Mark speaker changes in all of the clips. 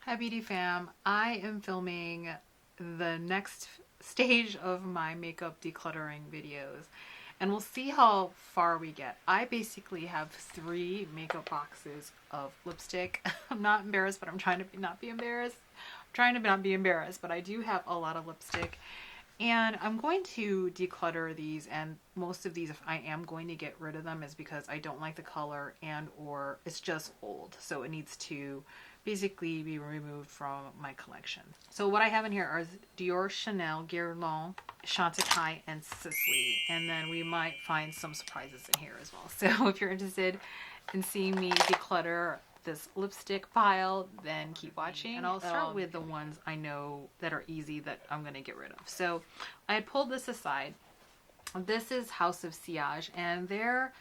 Speaker 1: Hi Beauty Fam, I am filming the next stage of my makeup decluttering videos and we'll see how far we get. I basically have 3 makeup boxes of lipstick. I'm not embarrassed, but I'm trying to not be embarrassed. I'm trying to not be embarrassed, but I do have a lot of lipstick and I'm going to declutter these, and most of these, if I am going to get rid of them, is because I don't like the color and or it's just old. So it needs to basically be removed from my collection. So what I have in here are Dior, Chanel, Guerlain, Chantecaille, and Sisley. And then we might find some surprises in here as well. So if you're interested in seeing me declutter this lipstick pile, then keep watching. And I'll start with the ones I know that are easy that I'm going to get rid of. So I had pulled this aside. This is House of Sillage, and they're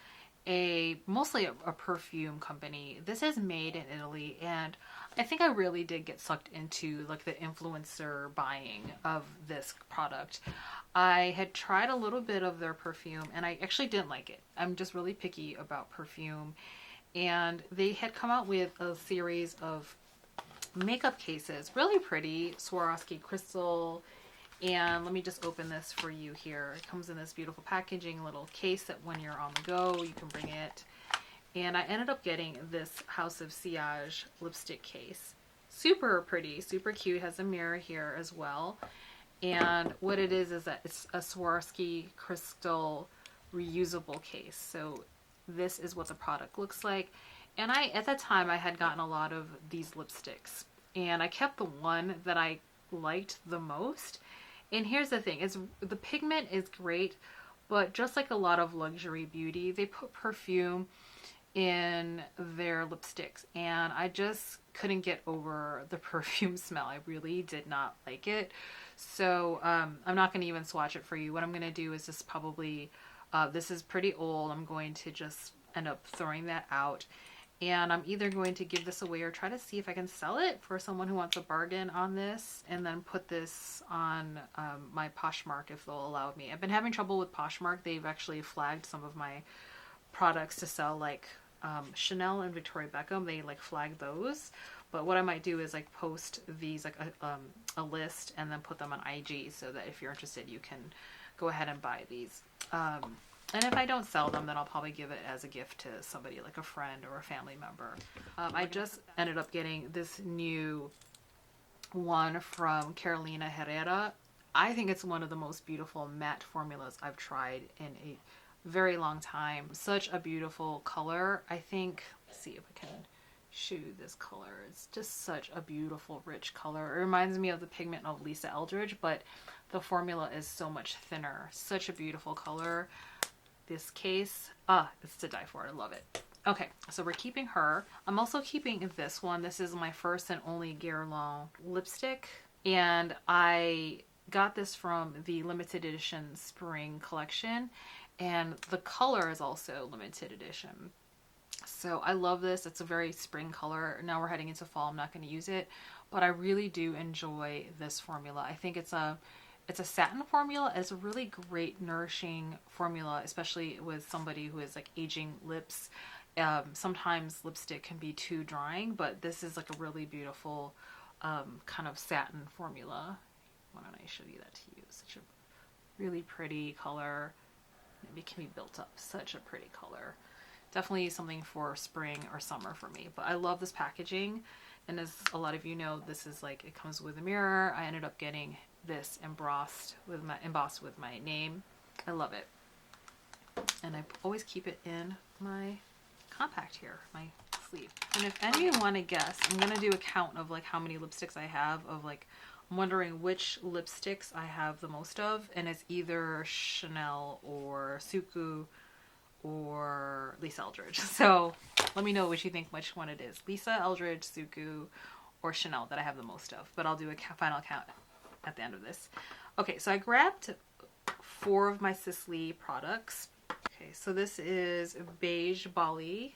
Speaker 1: mostly a perfume company. This is made in Italy, and I think I really did get sucked into like the influencer buying of this product. I had tried a little bit of their perfume and I actually didn't like it. I'm just really picky about perfume, and they had come out with a series of makeup cases, really pretty Swarovski crystal. And let me just open this for you here. It comes in this beautiful packaging, little case that when you're on the go, you can bring it. And I ended up getting this House of Sillage lipstick case. Super pretty, super cute. Has a mirror here as well. And what it is that it's a Swarovski crystal reusable case. So this is what the product looks like. And at that time, I had gotten a lot of these lipsticks. And I kept the one that I liked the most. And here's the thing, the pigment is great, but just like a lot of luxury beauty, they put perfume in their lipsticks, and I just couldn't get over the perfume smell. I really did not like it. So I'm not going to even swatch it for you. What I'm going to do is just probably, this is pretty old, I'm going to just end up throwing that out. And I'm either going to give this away or try to see if I can sell it for someone who wants a bargain on this, and then put this on my Poshmark if they'll allow me. I've been having trouble with Poshmark. They've actually flagged some of my products to sell, like Chanel and Victoria Beckham. They like flag those. But what I might do is like post these like a list and then put them on IG so that if you're interested, you can go ahead and buy these. And if I don't sell them, then I'll probably give it as a gift to somebody, like a friend or a family member. I just ended up getting this new one from Carolina Herrera. I think it's one of the most beautiful matte formulas I've tried in a very long time. Such a beautiful color. I think, let's see if I can show you this color. It's just such a beautiful, rich color. It reminds me of the pigment of Lisa Eldridge, but the formula is so much thinner. Such a beautiful color. This case, it's to die for. I love it. Okay, so we're keeping her. I'm also keeping this one. This is my first and only Guerlain lipstick, and I got this from the limited edition spring collection, and the color is also limited edition. So I love this. It's a very spring color. Now we're heading into fall. I'm not going to use it, but I really do enjoy this formula. I think it's a satin formula. It's a really great nourishing formula, especially with somebody who is like aging lips. Sometimes lipstick can be too drying, but this is like a really beautiful kind of satin formula. Why don't I show you that to you? Such a really pretty color. Maybe it can be built up. Such a pretty color. Definitely something for spring or summer for me. But I love this packaging. And as a lot of you know, this is like, it comes with a mirror. I ended up getting this embossed with my name. I love it. And I always keep it in my compact here, my sleeve. And if any of you want to guess, I'm going to do a count of like how many lipsticks I have, of like, I'm wondering which lipsticks I have the most of, and it's either Chanel or SUQQU or Lisa Eldridge. So let me know what you think, which one it is. Lisa Eldridge, SUQQU, or Chanel that I have the most of. But I'll do a final count at the end of this. Okay, so I grabbed 4 of my Sisley products. Okay, so this is Beige Bali,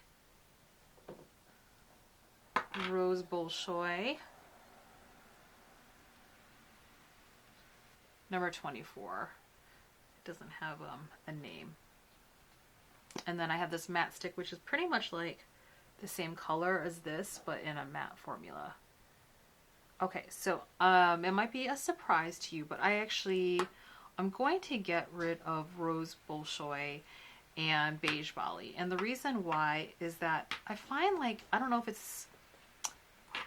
Speaker 1: Rose Bolshoi, number 24. It doesn't have a name. And then I have this matte stick, which is pretty much like the same color as this, but in a matte formula. Okay, so it might be a surprise to you, but I'm going to get rid of Rose Bolshoi and Beige Bali. And the reason why is that I find, like, I don't know if it's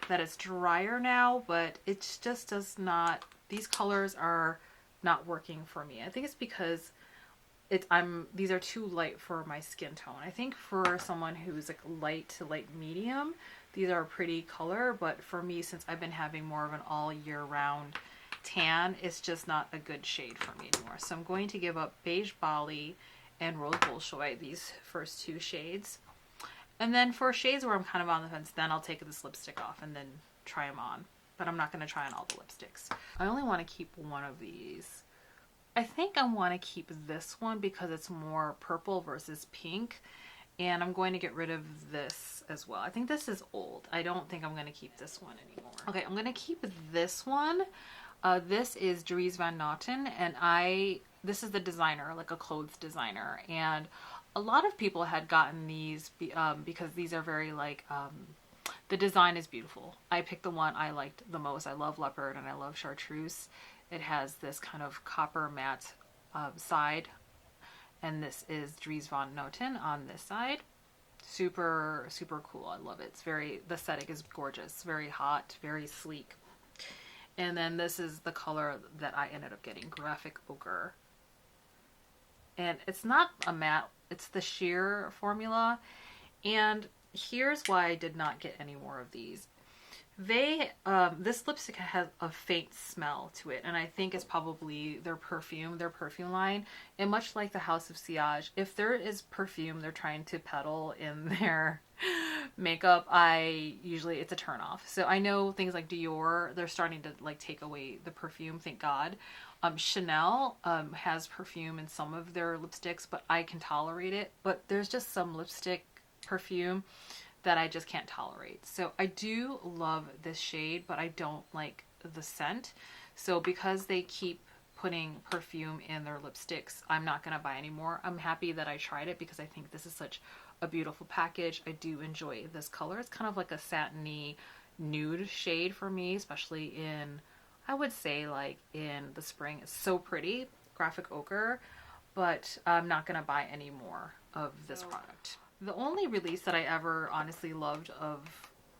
Speaker 1: that it's drier now, but it just does not, these colors are not working for me. I think it's because these are too light for my skin tone. I think for someone who's like light to light medium, these are a pretty color, but for me, since I've been having more of an all year round tan, it's just not a good shade for me anymore. So I'm going to give up Beige Bali and Rose Bolshoi, these first two shades. And then for shades where I'm kind of on the fence, then I'll take this lipstick off and then try them on. But I'm not going to try on all the lipsticks. I only want to keep one of these. I think I want to keep this one because it's more purple versus pink. And I'm going to get rid of this as well. I think this is old. I don't think I'm going to keep this one anymore. Okay, I'm going to keep this one. This is Dries Van Noten, and this is the designer, like a clothes designer. And a lot of people had gotten these because these are very like, the design is beautiful. I picked the one I liked the most. I love leopard and I love chartreuse. It has this kind of copper matte side. And this is Dries Van Noten on this side. Super, super cool. I love it. It's the aesthetic is gorgeous. Very hot, very sleek. And then this is the color that I ended up getting, Graphic Ochre. And it's not a matte, it's the sheer formula. And here's why I did not get any more of these. This lipstick has a faint smell to it, and I think it's probably their perfume line. And much like the House of Sillage, if there is perfume they're trying to peddle in their makeup, it's a turn off. So I know things like Dior, they're starting to like take away the perfume, thank God. Chanel has perfume in some of their lipsticks, but I can tolerate it. But there's just some lipstick perfume that I just can't tolerate. So I do love this shade, but I don't like the scent. So because they keep putting perfume in their lipsticks, I'm not gonna buy any more. I'm happy that I tried it because I think this is such a beautiful package. I do enjoy this color. It's kind of like a satiny nude shade for me, especially in, I would say like in the spring. It's so pretty, Graphic Ochre, but I'm not gonna buy any more of this product. The only release that I ever honestly loved of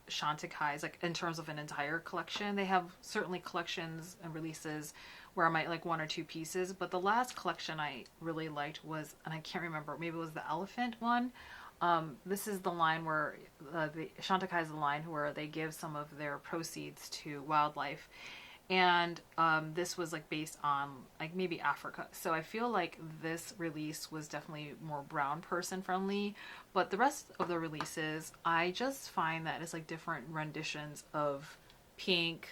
Speaker 1: Chantecaille is like in terms of an entire collection. They have certainly collections and releases where I might like one or two pieces, but the last collection I really liked was, and I can't remember, maybe it was the elephant one. This is the line where the Chantecaille is the line where they give some of their proceeds to wildlife. And this was like based on like maybe Africa. So I feel like this release was definitely more brown person friendly, but the rest of the releases, I just find that it's like different renditions of pink,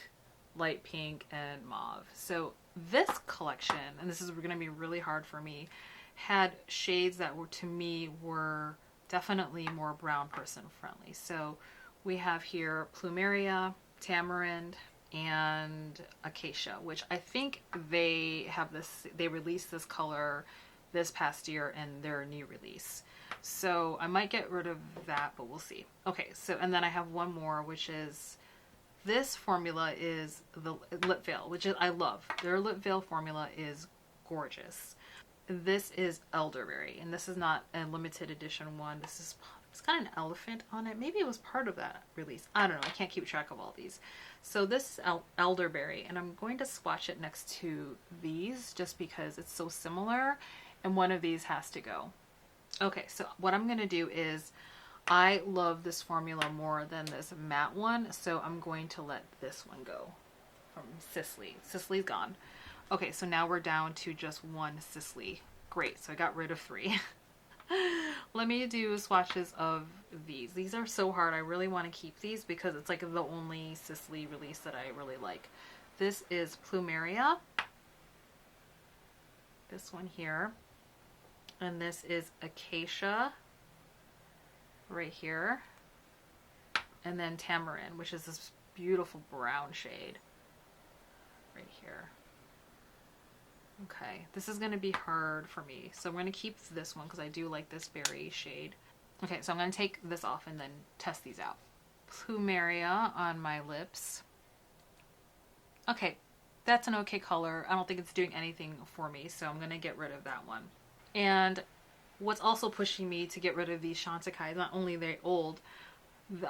Speaker 1: light pink, and mauve. So this collection, and this is going to be really hard for me, had shades that were, to me, were definitely more brown person friendly. So we have here Plumeria, Tamarind, and Acacia, which I think they released this color this past year in their new release. So I might get rid of that, but we'll see. Okay, so, and then I have one more, which is, this formula is the Lip Veil, which is, I love. Their Lip Veil formula is gorgeous. This is Elderberry, and this is not a limited edition one. It's got an elephant on it. Maybe it was part of that release. I don't know. I can't keep track of all these. So this is Elderberry, and I'm going to swatch it next to these just because it's so similar, and one of these has to go. Okay, so what I'm going to do is, I love this formula more than this matte one, so I'm going to let this one go from Sisley. Sisley's gone. Okay, so now we're down to just one Sisley. Great, so I got rid of 3. Let me do swatches of these. These are so hard. I really want to keep these because it's like the only Sisley release that I really like. This is Plumeria. This one here. And this is Acacia. Right here. And then Tamarind, which is this beautiful brown shade. Right here. Okay, this is going to be hard for me, so I'm going to keep this one because I do like this berry shade. Okay, so I'm going to take this off and then test these out. Plumeria on my lips. Okay, that's an okay color. I don't think it's doing anything for me, so I'm gonna get rid of that one. And what's also pushing me to get rid of these Chantecaille, not only they're old,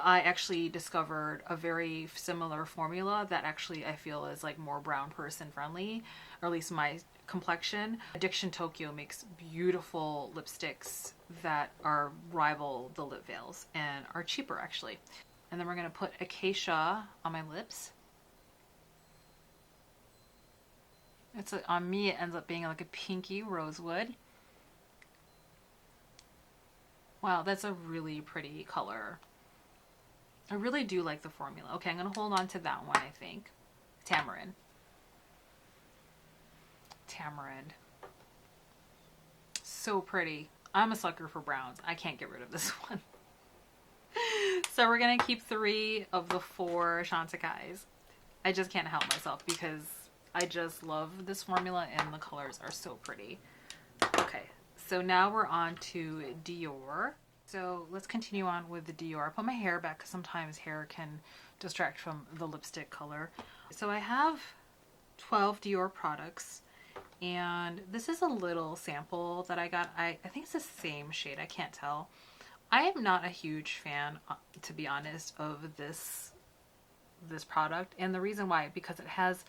Speaker 1: I actually discovered a very similar formula that actually I feel is like more brown person friendly, or at least my complexion. Addiction Tokyo makes beautiful lipsticks that are rival the lip veils and are cheaper actually. And then we're going to put Acacia on my lips. On me it ends up being like a pinky rosewood. Wow, that's a really pretty color. I really do like the formula. Okay, I'm going to hold on to that one, I think. Tamarind. Tamarind. So pretty. I'm a sucker for browns. I can't get rid of this one. So we're going to keep 3 of the 4 Chantecailles. I just can't help myself because I just love this formula and the colors are so pretty. Okay, so now we're on to Dior. So let's continue on with the Dior. I put my hair back because sometimes hair can distract from the lipstick color. So I have 12 Dior products, and this is a little sample that I got. I think it's the same shade, I can't tell. I am not a huge fan, to be honest, of this product, and the reason why, because it has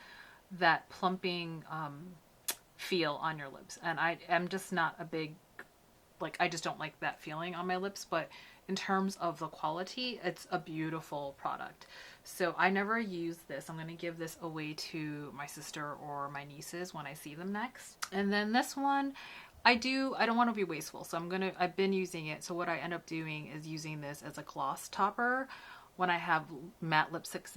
Speaker 1: that plumping feel on your lips, and I am just not a big, like, I just don't like that feeling on my lips. But in terms of the quality, it's a beautiful product. So I never use this. I'm going to give this away to my sister or my nieces when I see them next. And then this one, I don't want to be wasteful, so I've been using it. So what I end up doing is using this as a gloss topper when I have matte lipsticks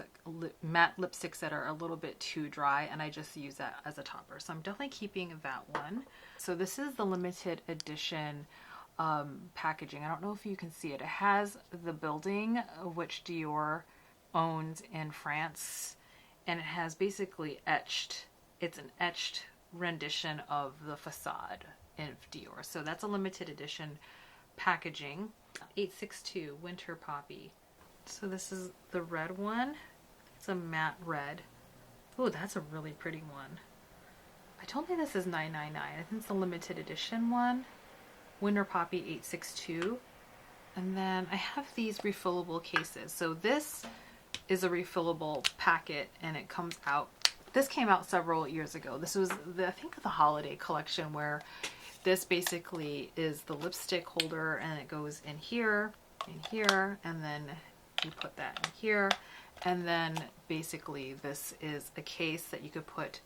Speaker 1: that are a little bit too dry, and I just use that as a topper. So I'm definitely keeping that one. So this is the limited edition packaging. I don't know if you can see it. It has the building, which Dior owns in France, and it has basically it's an etched rendition of the facade of Dior. So that's a limited edition packaging. 862 Winter Poppy. So this is the red one. It's a matte red. Oh, that's a really pretty one. I don't think this is $9.99. I think it's the limited edition one. Winter Poppy 862. And then I have these refillable cases. So this is a refillable packet, and it comes out. This came out several years ago. This was I think the holiday collection, where this basically is the lipstick holder, and it goes in here, and then you put that in here, and then basically this is a case that you could put,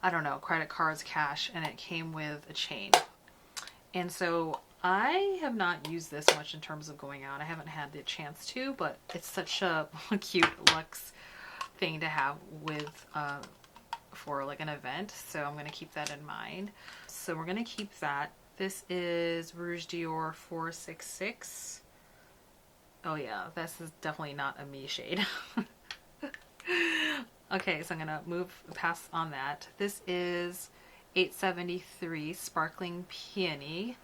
Speaker 1: I don't know, credit cards, cash, and it came with a chain. And so I have not used this much in terms of going out. I haven't had the chance to, but it's such a cute luxe thing to have with for like an event, so I'm going to keep that in mind. So we're going to keep that. This is Rouge Dior 466. Oh yeah, this is definitely not a me shade. Okay, so I'm going to pass on that. This is 873 Sparkling Peony.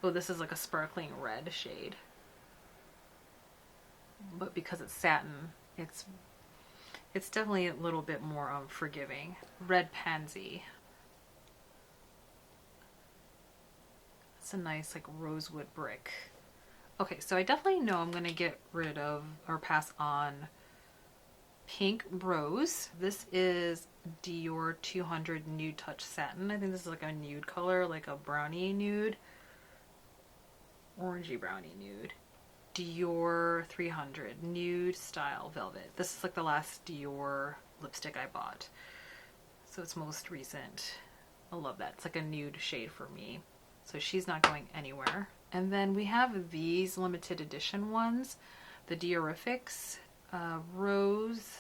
Speaker 1: Oh, this is like a sparkling red shade. But because it's satin, it's definitely a little bit more forgiving. Red Pansy. It's a nice like rosewood brick. Okay, so I definitely know I'm going to get rid of or pass on Pink Rose. This is Dior 200 Nude Touch Satin. I think this is like a nude color, like a brownie nude. Orangey brownie nude. Dior 300 Nude Style Velvet. This is like the last Dior lipstick I bought. So it's most recent. I love that. It's like a nude shade for me. So she's not going anywhere. And then we have these limited edition ones. The Diorifics Rose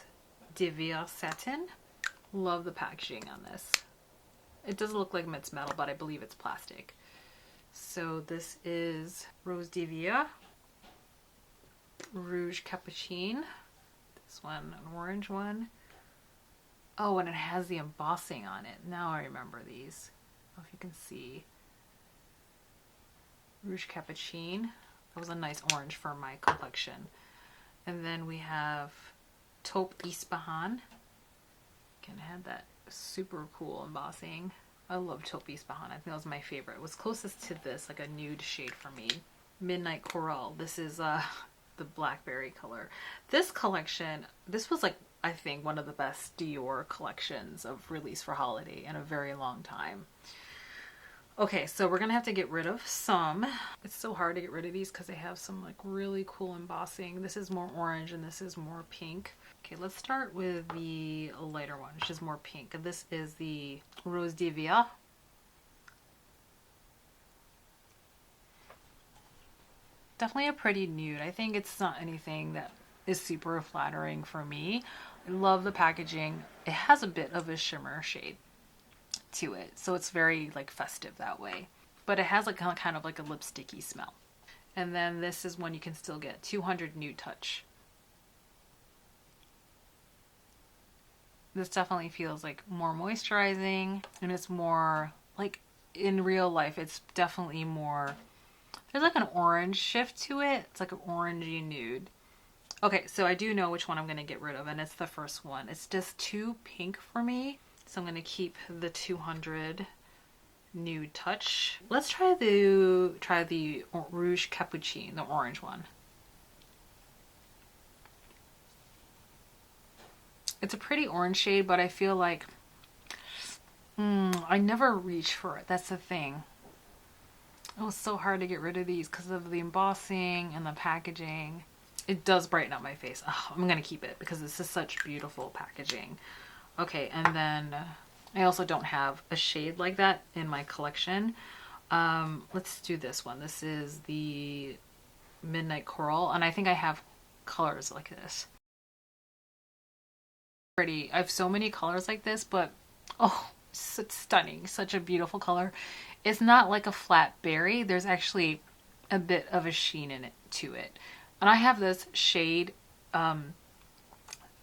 Speaker 1: Devere Satin. Love the packaging on this. It does look like it's metal, but I believe it's plastic. So this is Rose Devere. Rouge Capucine. This one, an orange one. Oh, and it has the embossing on it. Now I remember these. I don't know if you can see. Rouge Capucine. That was a nice orange for my complexion. And then we have Taupe Ispahan. and it had that super cool embossing. I love Taupe Ispahan. I think that was my favorite. It was closest to this, like a nude shade for me. Midnight Coral. This is the blackberry color. This collection, this was like, I think, one of the best Dior collections of release for holiday in a very long time. Okay, so we're gonna have to get rid of some. It's so hard to get rid of these because they have some like really cool embossing. This is more orange and this is more pink. Okay, let's start with the lighter one, which is more pink. This is the Rose d'Hiver. Definitely a pretty nude. I think it's not anything that is super flattering for me. I love the packaging. It has a bit of a shimmer shade to it, so it's very like festive that way, but it has like kind of like a lipsticky smell. And then this is one you can still get, 200 Nude Touch. This definitely feels like more moisturizing, and it's more like in real life, it's definitely more, there's like an orange shift to it. It's like an orangey nude. Okay, so I do know which one I'm going to get rid of, and it's the first one. It's just too pink for me, so I'm going to keep the 200 Nude Touch. Let's try the Rouge Capucine, the orange one. It's a pretty orange shade, but I feel like I never reach for it. That's the thing. It was so hard to get rid of these because of the embossing and the packaging. It does brighten up my face. Oh, I'm going to keep it because this is such beautiful packaging. Okay, and then I also don't have a shade like that in my collection. Let's do this one. This is the Midnight Coral, and I think I have colors like this. Pretty. I have so many colors like this, but oh, it's stunning. Such a beautiful color. It's not like a flat berry. There's actually a bit of a sheen in it to it. And I have this shade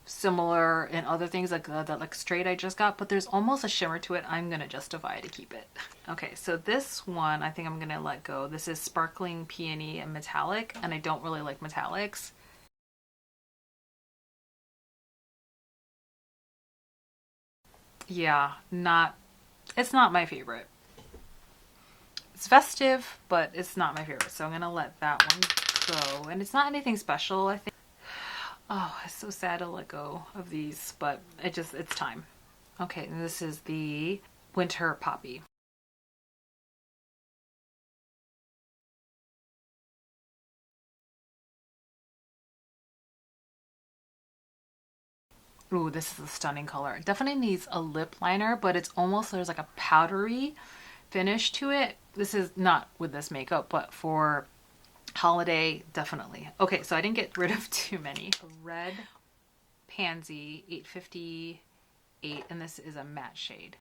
Speaker 1: similar in other things like that like straight I just got, but there's almost a shimmer to it. I'm gonna justify to keep it. Okay, so this one I think I'm gonna let go. This is Sparkling Peony and Metallic, and I don't really like metallics. Yeah, it's not my favorite. It's festive, but it's not my favorite, so I'm gonna let that one go. And it's not anything special, I think. Oh, it's so sad to let go of these, but it's time. Okay, and this is the Winter Poppy. Ooh, this is a stunning color. It definitely needs a lip liner, but it's almost, there's like a powdery finish to it. This is not with this makeup, but for holiday, definitely. Okay, so I didn't get rid of too many. Red Pansy 858, and this is a matte shade.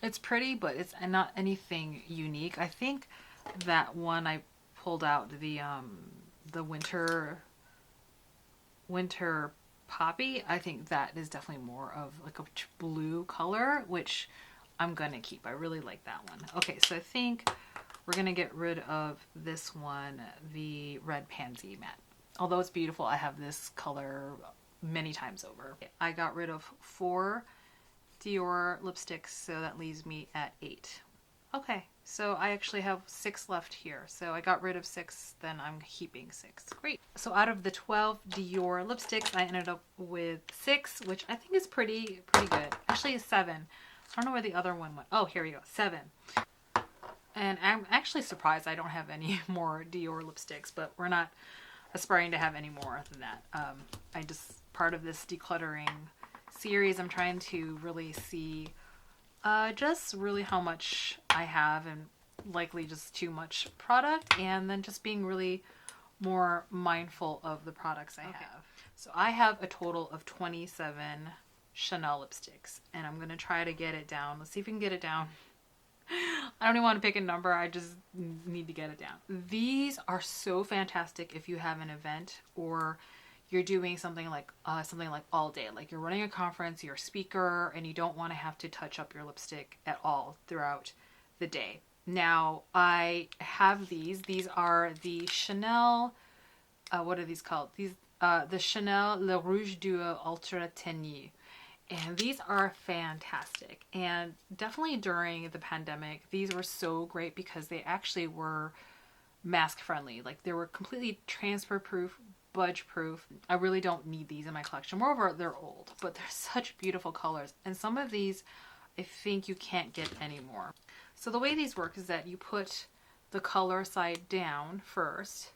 Speaker 1: It's pretty, but it's not anything unique. I think that one I pulled out, the winter poppy, I think that is definitely more of like a blue color, which I'm gonna keep. I really like that one. Okay, so I think we're gonna get rid of this one, the Red Pansy Matte. Although it's beautiful, I have this color many times over. I got rid of 4 Dior lipsticks, so that leaves me at 8. Okay, so I actually have 6 left here. So I got rid of 6, then I'm keeping 6. Great. So out of the 12 Dior lipsticks, I ended up with 6, which I think is pretty good. Actually, it's 7. I don't know where the other one went. Oh, here we go. 7. And I'm actually surprised I don't have any more Dior lipsticks, but we're not aspiring to have any more than that. I just, part of this decluttering series, I'm trying to really see just really how much I have, and likely just too much product, and then just being really more mindful of the products I have. So I have a total of 27 Chanel lipsticks, and I'm gonna try to get it down. Let's see if we can get it down. I don't even want to pick a number, I just need to get it down. These are so fantastic if you have an event or you're doing something like all day, like you're running a conference, you're a speaker, and you don't want to have to touch up your lipstick at all throughout the day. Now I have these are the Chanel, what are these called? the Chanel Le Rouge Duo Ultra Tenues. And these are fantastic. And definitely during the pandemic, these were so great because they actually were mask friendly. Like they were completely transfer proof, budge proof. I really don't need these in my collection. Moreover, they're old, but they're such beautiful colors. And some of these, I think you can't get anymore. So the way these work is that you put the color side down first.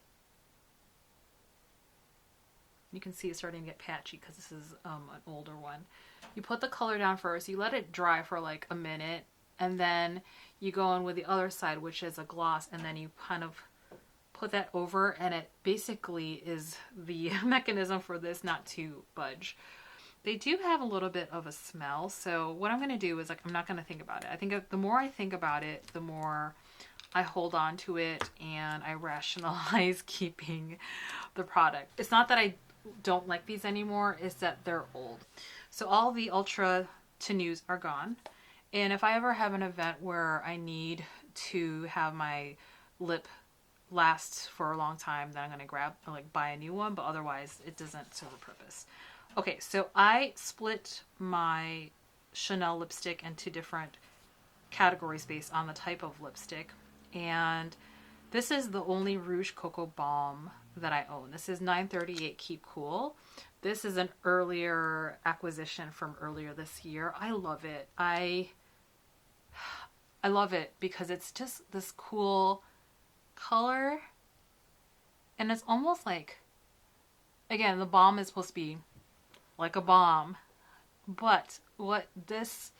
Speaker 1: You can see it's starting to get patchy because this is an older one. You put the color down first, you let it dry for like a minute, and then you go in with the other side, which is a gloss, and then you kind of put that over, and it basically is the mechanism for this not to budge. They do have a little bit of a smell, so what I'm going to do is, like, I'm not going to think about it. I think the more I think about it, the more I hold on to it, and I rationalize keeping the product. It's not that I don't like these anymore, it's that they're old. So all the Ultra Tenues are gone, and if I ever have an event where I need to have my lip last for a long time, then I'm going to grab, like, buy a new one, but otherwise it doesn't serve a purpose. Okay, so I split my Chanel lipstick into different categories based on the type of lipstick, and this is the only Rouge Coco Balm that I own. This is 938 Keep Cool. This is an earlier acquisition from earlier this year. I love it. I love it because it's just this cool color, and it's almost like, again, the balm is supposed to be like a balm, but what this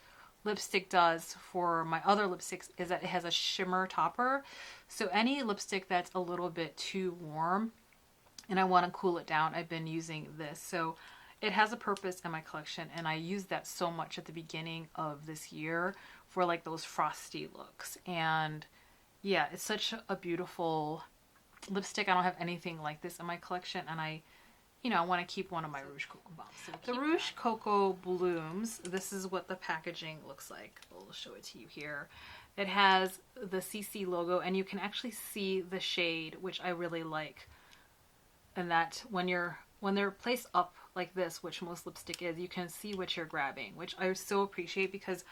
Speaker 1: lipstick does for my other lipsticks is that it has a shimmer topper. So any lipstick that's a little bit too warm and I want to cool it down, I've been using this. So it has a purpose in my collection, and I used that so much at the beginning of this year for like those frosty looks. And yeah, it's such a beautiful lipstick. I don't have anything like this in my collection, and I want to keep one of my Rouge Coco bombs. So the Rouge Coco Blooms, this is what the packaging looks like. I'll show it to you here. It has the CC logo, and you can actually see the shade, which I really like. And that when they're placed up like this, which most lipstick is, you can see what you're grabbing, which I so appreciate because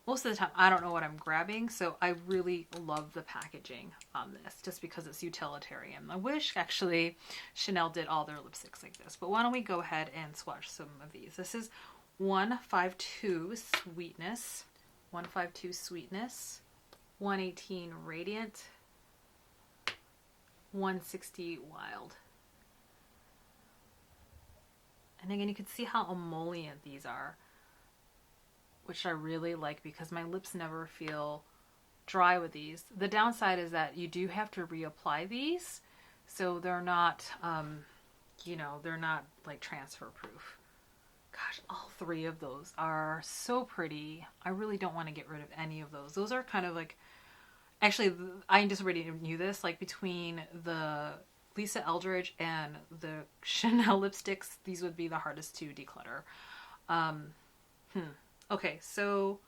Speaker 1: most of the time I don't know what I'm grabbing. So I really love the packaging on this just because it's utilitarian. I wish actually Chanel did all their lipsticks like this, but why don't we go ahead and swatch some of these. This is 152 Sweetness, 152 Sweetness, 118 Radiant, 160 Wild. And again, you can see how emollient these are, which I really like because my lips never feel dry with these. The downside is that you do have to reapply these, so they're not, they're not like transfer proof. Gosh, all three of those are so pretty. I really don't want to get rid of any of those. Those are kind of like, actually, I just already knew this, like between the Lisa Eldridge and the Chanel lipsticks, these would be the hardest to declutter. Okay, so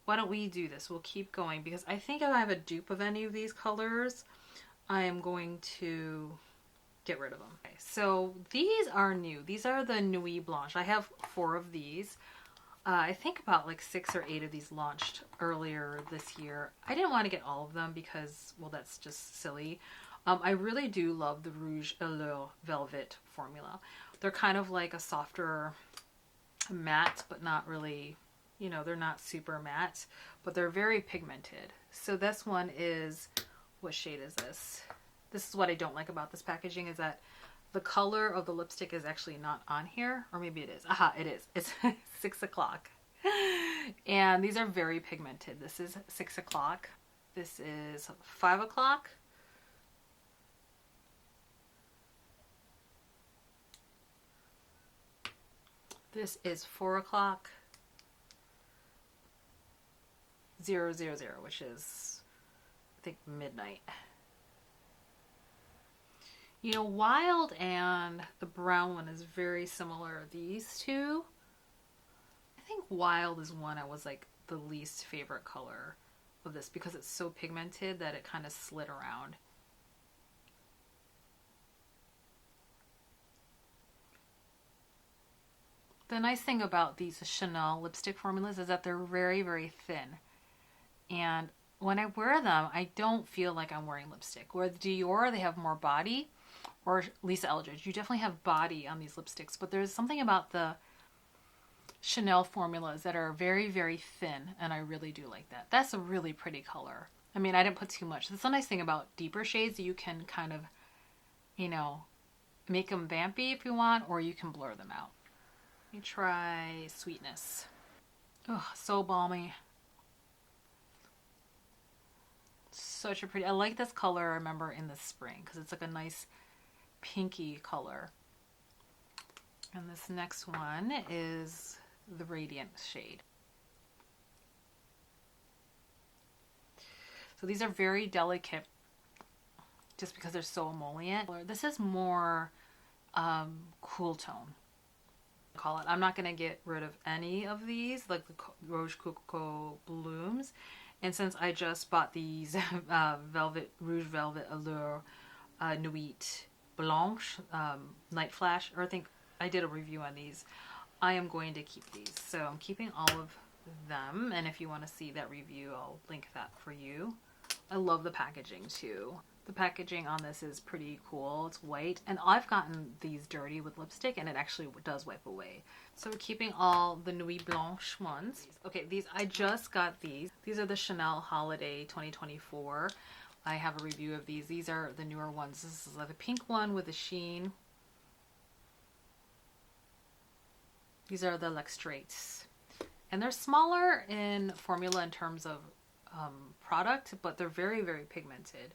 Speaker 1: why don't we do this? We'll keep going because I think if I have a dupe of any of these colors, I am going to get rid of them. Okay, so these are new. These are the Nuit Blanche. I have 4 of these. I think about like 6 or 8 of these launched earlier this year. I didn't want to get all of them because, well, that's just silly. I really do love the Rouge Allure Velvet formula. They're kind of like a softer matte, but not really, they're not super matte, but they're very pigmented. So this one is, what shade is this? This is what I don't like about this packaging, is that the color of the lipstick is actually not on here, or maybe it is. Aha, it is. It's 6 o'clock. And these are very pigmented. This is 6 o'clock. This is 5 o'clock. This is 4 o'clock, 000, which is, I think, midnight. Wild and the brown one is very similar. These two, I think Wild is one I was like the least favorite color of this because it's so pigmented that it kind of slid around. The nice thing about these Chanel lipstick formulas is that they're very, very thin. And when I wear them, I don't feel like I'm wearing lipstick. Where the Dior, they have more body, or Lisa Eldridge, you definitely have body on these lipsticks. But there's something about the Chanel formulas that are very, very thin, and I really do like that. That's a really pretty color. I mean, I didn't put too much. That's the nice thing about deeper shades. You can kind of, you know, make them vampy if you want, or you can blur them out. Let me try Sweetness. Oh, so balmy. Such a pretty, I like this color, I remember, in the spring, because it's like a nice pinky color. And this next one is the Radiant shade. So these are very delicate just because they're so emollient. This is more cool tone, call it. I'm not going to get rid of any of these, like the Rouge Coco Blooms. And since I just bought these Rouge Velvet Allure Nuit Blanche Night Flash, or I think I did a review on these, I am going to keep these. So I'm keeping all of them, and if you want to see that review, I'll link that for you. I love the packaging too. The packaging on this is pretty cool. It's white, and I've gotten these dirty with lipstick and it actually does wipe away. So we're keeping all the Nuit Blanche ones. Okay, these, I just got these. These are the Chanel Holiday 2024. I have a review of these. These are the newer ones. This is like the pink one with the sheen. These are the L'Extraits. And they're smaller in formula in terms of product, but they're very, very pigmented.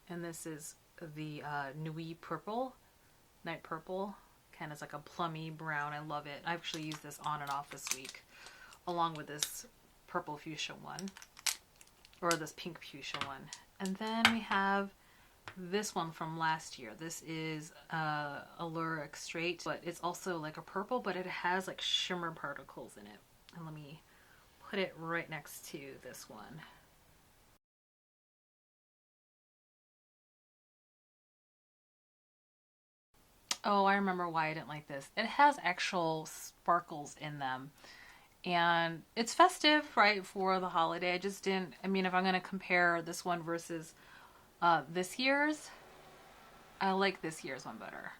Speaker 1: And this is the Nuit Purple, Night Purple. Kind of like a plummy brown. I love it. I actually used this on and off this week, along with this purple fuchsia one, or this pink fuchsia one. And then we have this one from last year. This is Allure Extrait, but it's also like a purple, but it has like shimmer particles in it. And let me put it right next to this one. Oh, I remember why I didn't like this. It has actual sparkles in them. And it's festive, right, for the holiday. I just didn't, I mean, if I'm going to compare this one versus this year's, I like this year's one better.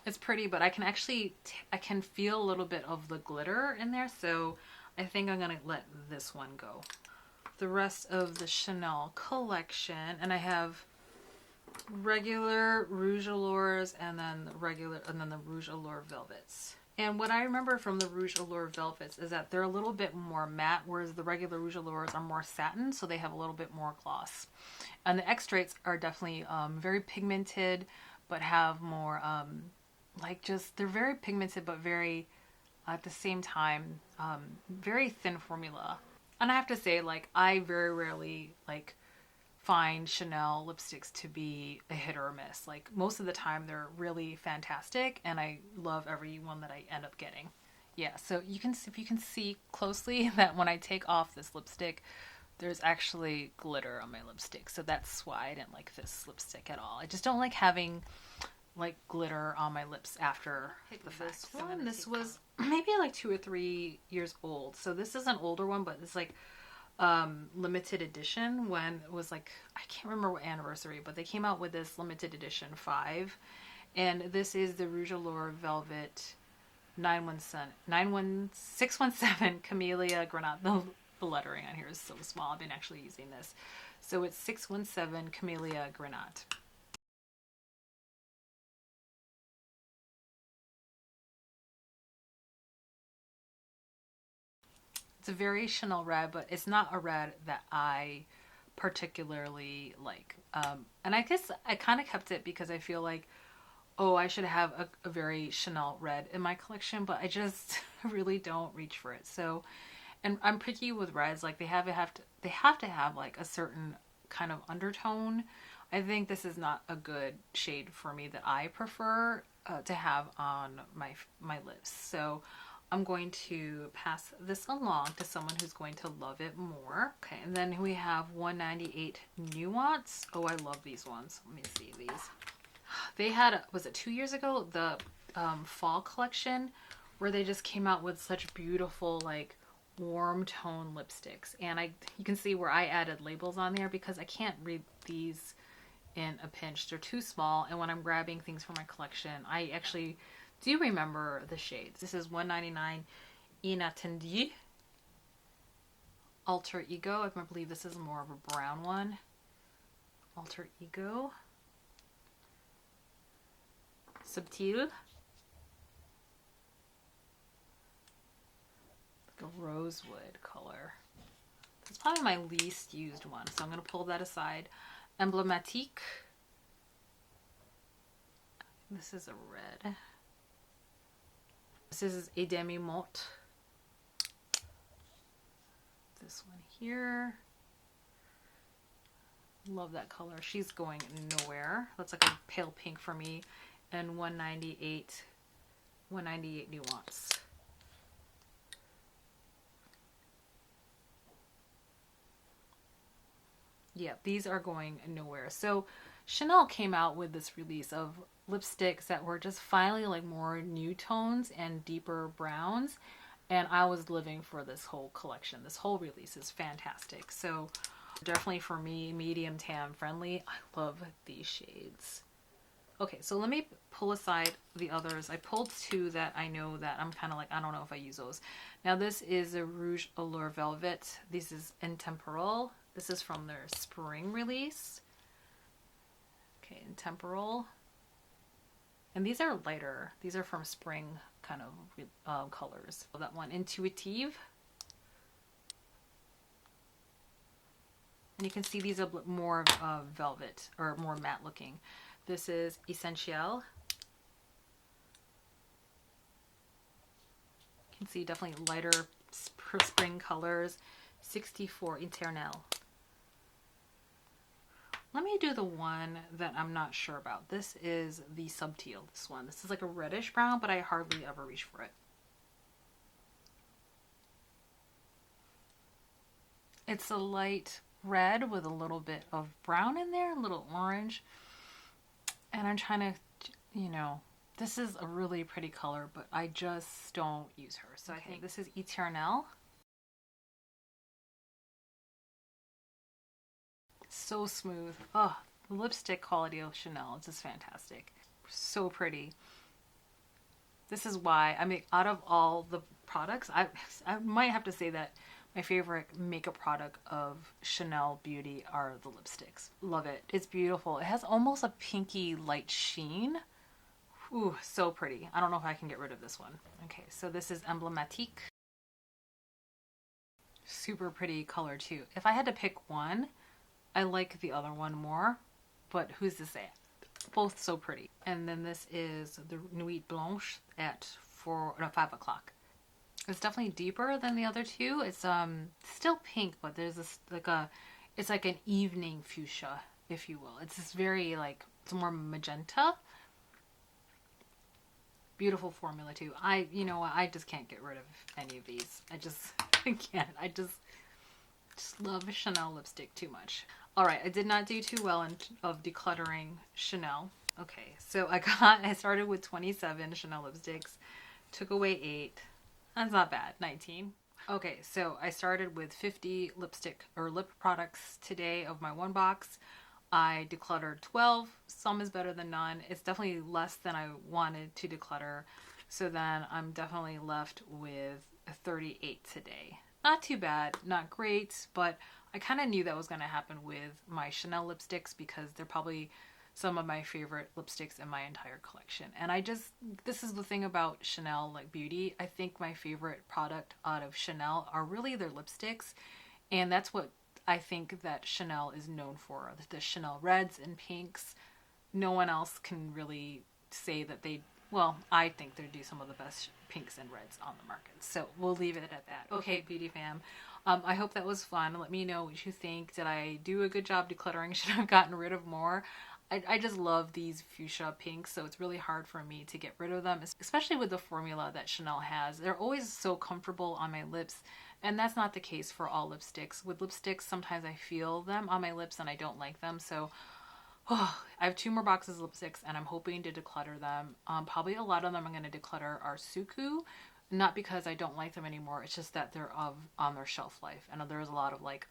Speaker 1: It's pretty, but I can actually, I can feel a little bit of the glitter in there. So I think I'm going to let this one go. The rest of the Chanel collection, and I have regular Rouge Allures and then the Rouge Allure Velvets. And what I remember from the Rouge Allure Velvets is that they're a little bit more matte, whereas the regular Rouge Allures are more satin, so they have a little bit more gloss. And the extracts are definitely very pigmented, but have more like just, they're very pigmented, but very at the same time very thin formula. And I have to say, like, I very rarely like find Chanel lipsticks to be a hit or a miss. Like, most of the time they're really fantastic, and I love every one that I end up getting. Yeah, so you can, if you can see closely, that when I take off this lipstick, there's actually glitter on my lipstick. So that's why I didn't like this lipstick at all. I just don't like having like glitter on my lips after the fact. This was maybe like 2 or 3 years old. So this is an older one, but it's like limited edition when it was like, I can't remember what anniversary, but they came out with this limited edition 5, and this is the Rouge Allure Velvet 617 Camellia Granate. The lettering on here is so small. I've been actually using this. So it's 617 Camellia Granate. It's a very Chanel red, but it's not a red that I particularly like. And I guess I kind of kept it because I feel like, oh, I should have a very Chanel red in my collection, but I just really don't reach for it. So, and I'm picky with reds. Like, they have to have like a certain kind of undertone. I think this is not a good shade for me that I prefer to have on my lips. So I'm going to pass this along to someone who's going to love it more. Okay, and then we have 198 Nuance. Oh, I love these ones. Let me see these. They had, was it 2 years ago, the fall collection where they just came out with such beautiful, like, warm tone lipsticks. And you can see where I added labels on there because I can't read these in a pinch. They're too small, and when I'm grabbing things for my collection, I actually do remember the shades. This is $1.99 Inattendu Alter Ego. I believe this is more of a brown one. Alter Ego. Subtil. Like a rosewood color. It's probably my least used one, so I'm going to pull that aside. Emblématique. This is a red. This is a demi mate. This one here. Love that color. She's going nowhere. That's like a pale pink for me. And 198 nuance. Yeah, these are going nowhere. So Chanel came out with this release of lipsticks that were just finally like more new tones and deeper browns. And I was living for this whole collection. This whole release is fantastic. So definitely for me, medium tan friendly. I love these shades. Okay, so let me pull aside the others. I pulled two that I know that I'm kind of like, I don't know if I use those. Now this is a Rouge Allure Velvet. This is Intemporal. This is from their spring release. Okay, Intemporal. And these are lighter. These are from spring kind of colors. That one, Intuitive. And you can see these are more velvet or more matte looking. This is Essentiel. You can see definitely lighter spring colors. 64 Eternel. Let me do the one that I'm not sure about. This is the Subtil, this one. This is like a reddish brown, but I hardly ever reach for it. It's a light red with a little bit of brown in there, a little orange. And I'm trying to, you know, this is a really pretty color, but I just don't use her. So okay. I think this is Eternel. So smooth. Oh, the lipstick quality of Chanel is just fantastic. So pretty. This is why, I mean, out of all the products, I might have to say that my favorite makeup product of Chanel Beauty are the lipsticks. Love it. It's beautiful. It has almost a pinky light sheen. Ooh, so pretty. I don't know if I can get rid of this one. Okay, so this is Emblématique. Super pretty color too. If I had to pick one, I like the other one more, but who's to say? Both so pretty. And then this is the Nuit Blanche at 5 o'clock. It's definitely deeper than the other two. It's still pink, but there's this like it's like an evening fuchsia, if you will. It's this very like, it's more magenta. Beautiful formula too. You know what? I just can't get rid of any of these. I can't. I just love Chanel lipstick too much. All right, I did not do too well of decluttering Chanel. Okay, so I started with 27 Chanel lipsticks, took away 8. That's not bad, 19. Okay, so I started with 50 lipstick or lip products today of my one box. I decluttered 12. Some is better than none. It's definitely less than I wanted to declutter. So then I'm definitely left with 38 today. Not too bad, not great, but I kind of knew that was going to happen with my Chanel lipsticks because they're probably some of my favorite lipsticks in my entire collection. And this is the thing about Chanel like Beauty. I think my favorite product out of Chanel are really their lipsticks. And that's what I think that Chanel is known for. The Chanel reds and pinks. No one else can really say that well, I think they do some of the best pinks and reds on the market. So we'll leave it at that. Okay, Beauty fam. I hope that was fun. Let me know what you think. Did I do a good job decluttering? Should I have gotten rid of more? I just love these fuchsia pinks, so it's really hard for me to get rid of them, especially with the formula that Chanel has. They're always so comfortable on my lips, and that's not the case for all lipsticks. With lipsticks, sometimes I feel them on my lips and I don't like them, so Oh, I have 2 more boxes of lipsticks and I'm hoping to declutter them. Probably a lot of them I'm going to declutter are SUQQU. Not because I don't like them anymore. It's just that they're on their shelf life. And there's a lot of like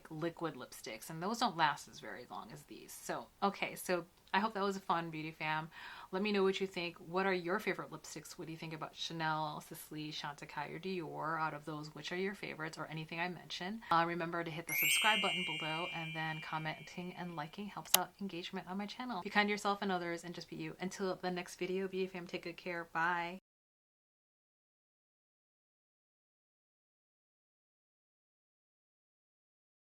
Speaker 1: liquid lipsticks, and those don't last as very long as these. So okay, so I hope that was a fun beauty fam. Let me know what you think. What are your favorite lipsticks? What do you think about Chanel, Sisley, Chantecaille, or Dior? Out of those, which are your favorites, or anything I mentioned? Remember to hit the subscribe button below, and then commenting and liking helps out engagement on my channel. Be kind to yourself and others, and just be you. Until the next video, beauty fam, take good care. Bye.